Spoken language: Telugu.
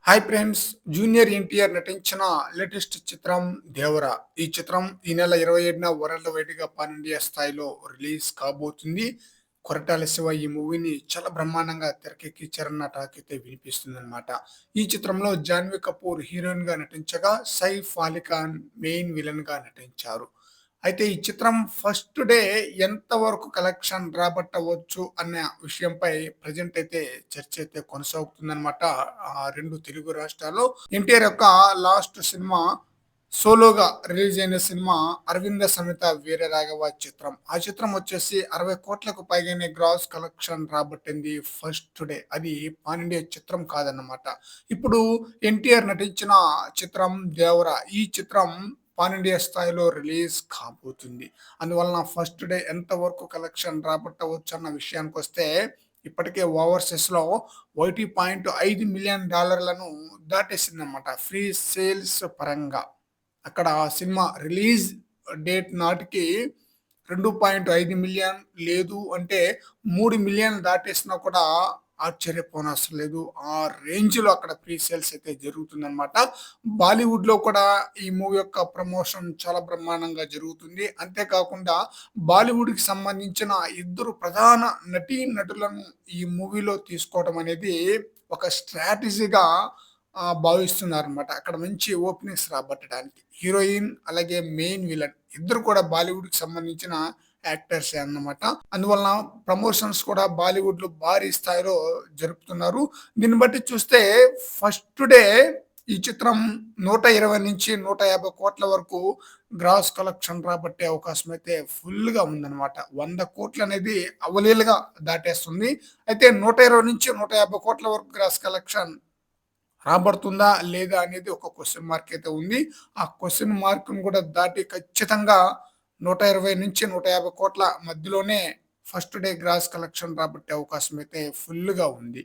Hi friends! జూనియర్ ఎన్టీఆర్ నటించిన లేటెస్ట్ చిత్రం 'దేవర'. ఈ చిత్రం ఈ నెల 27న వరల్డ్ వైడ్‌గా పాన్ ఇండియా స్థాయిలో రిలీజ్ కాబోతుంది. కొరటాల శివ ఈ మూవీని చాలా బ్రహ్మాండంగా తెరకెక్కించారన్న టాక్ అయితే వినిపిస్తుందన్నమాట. ఈ చిత్రంలో జాన్వీ కపూర్ హీరోయిన్‌గా నటించగా, సైఫ్ అలీ ఖాన్ మెయిన్ విలన్‌గా నటించారు. అయితే ఈ చిత్రం ఫస్ట్ డే ఎంత వరకు కలెక్షన్ రాబట్టవచ్చు అన్న విషయంపై ప్రెజెంట్ అయితే చర్చ అయితే కొనసాగుతుందన్నమాట. 2 తెలుగు రాష్ట్రాల్లో ఎన్టీఆర్ యొక్క లాస్ట్ సినిమా సోలోగా రిలీజ్ అయిన సినిమా 'అరవింద సమేత వీర రాఘవ' చిత్రం. ఆ చిత్రం వచ్చేసి 60 కోట్లకు పైగానే గ్రాస్ కలెక్షన్ రాబట్టింది ఫస్ట్ డే. అది పాన్ ఇండియా చిత్రం కాదన్నమాట. ఇప్పుడు ఎన్టీఆర్ నటించిన చిత్రం 'దేవర'. ఈ చిత్రం పాన్ ఇండియా స్థాయిలో రిలీజ్ కాబోతుంది. అందువలన ఫస్ట్ డే ఎంత వరకు కలెక్షన్ రాబట్టవచ్చు అన్న విషయానికొస్తే ఇప్పటికే ఓవర్‌సీస్‌లో $1.5 మిలియన్ దాటేసిందన్నమాట. ఫ్రీ సేల్స్ పరంగా. అక్కడ సినిమా రిలీజ్ డేట్ నాటికి 2.5 మిలియన్ లేదు అంటే 3 మిలియన్ దాటేసినా కూడా ఆశ్చర్యపోనవసరం లేదు. ఆ రేంజ్‌లో అక్కడ ప్రీ సేల్స్ అయితే జరుగుతుందన్నమాట. బాలీవుడ్‌లో కూడా ఈ మూవీ యొక్క ప్రమోషన్ చాలా బ్రహ్మాండంగా జరుగుతుంది. అంతేకాకుండా బాలీవుడ్‌కి సంబంధించిన ఇద్దరు ప్రధాన నటీనటులను ఈ మూవీలో తీసుకోవడం అనేది ఒక స్ట్రాటజీగా భావిస్తున్నారనమాట. అక్కడ మంచి ఓపెనింగ్స్ రాబట్టడానికి. హీరోయిన్ అలాగే మెయిన్ విలన్ ఇద్దరు కూడా బాలీవుడ్‌కి సంబంధించిన యాక్టర్సే అన్నమాట. అందువలన ప్రమోషన్స్ కూడా బాలీవుడ్‌లో భారీ స్థాయిలో జరుపుతున్నారు. దీన్ని బట్టి చూస్తే ఫస్ట్ డే ఈ చిత్రం 120-150 కోట్ల వరకు గ్రాస్ కలెక్షన్ రాబట్టే అవకాశం అయితే ఫుల్‌గా ఉందన్నమాట. 100 కోట్లనేది అవలీలగా దాటేస్తుంది. అయితే 120-150 కోట్ల వరకు గ్రాస్ కలెక్షన్ రాబడుతుందా? లేదా? అనేది ఒక క్వెషన్ మార్క్ అయితే ఉంది. ఆ క్వెషన్ మార్క్‌ని కూడా దాటి ఖచ్చితంగా 120-150 కోట్ల మధ్యలోనే ఫస్ట్ డే గ్రాస్ కలెక్షన్ రాబట్టే అవకాశం అయితే ఫుల్‌గా ఉంది.